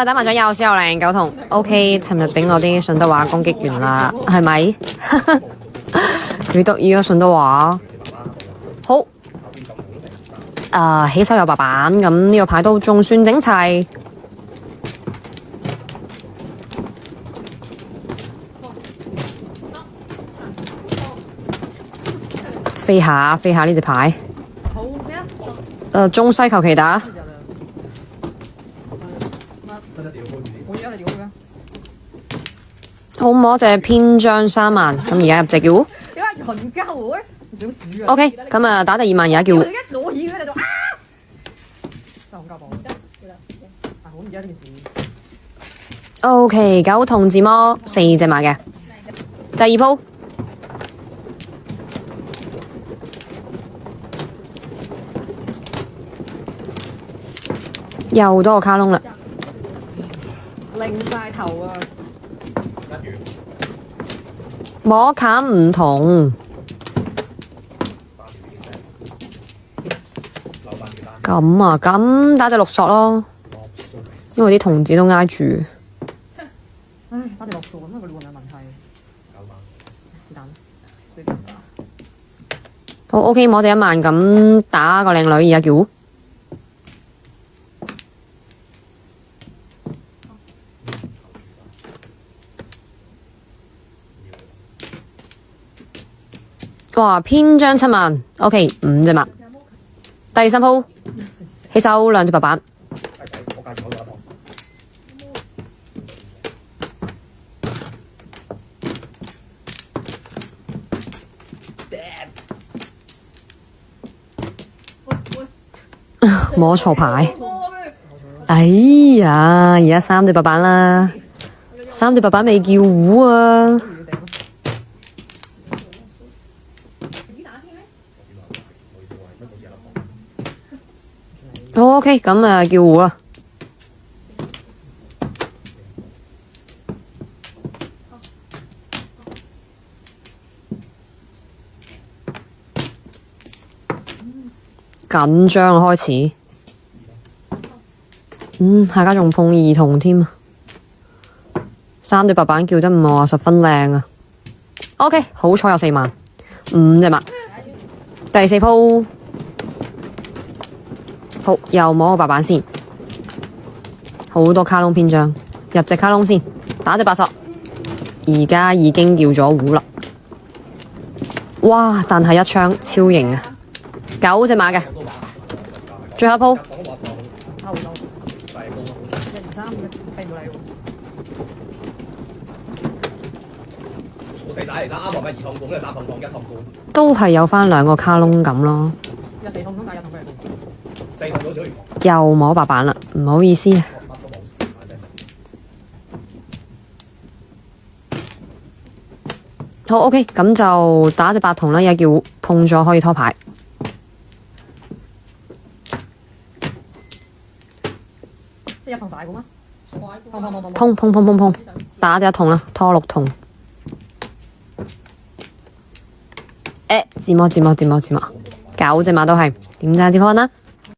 打麻雀有時有靚九同 OK， 尋日俾我啲順德話攻擊完啦，係咪？幾得意啊順德話。好，起手有白板，咁呢個牌都仲算整齊。飛下呢隻牌。好咩？中西求其打。好唔好？隻偏張3萬，咁而家入隻叫。點解人交會？小鼠啊 O K， 咁啊打第2萬，而家叫。我而家攞嘢喺度啊！真係好交磅，好唔記得呢件事。O K， 9同自摸4隻馬嘅。第2鋪。又多個卡窿啦。擰晒頭啊！摸卡唔同。咁啊，咁打隻6索咯，因為啲童子都挨住。唉，打隻6索咁啊，個亂有問題。是但，隨便打。好 OK， 摸第1萬，咁打個靚女而家叫。哇，偏張7萬 ，OK， 5隻馬。第3鋪，起手2隻白板。摸錯牌。哎呀，而家3隻白板啦，3隻白板未叫糊啊！好 OK， 咁啊叫糊啦。緊張啊開始。下家仲碰2筒添啊！3隻白板叫得唔係話十分靚啊。OK， 好彩有4萬，5隻馬。第4鋪。好，又摸個白板先，好多卡窿偏張，入隻卡窿先，打隻8索，而家已經叫咗糊啦。哇！但係一槍超型啊，9隻馬嘅，最後一鋪。都係有返2個卡窿咁咯。又摸白板啦，唔好意思啊。好 OK， 咁就打隻8筒啦，而家叫碰咗可以拖牌。即係1筒晒嘅咩？碰，打隻1筒啦，拖6筒。自摸，9隻馬都係點讚接翻啦。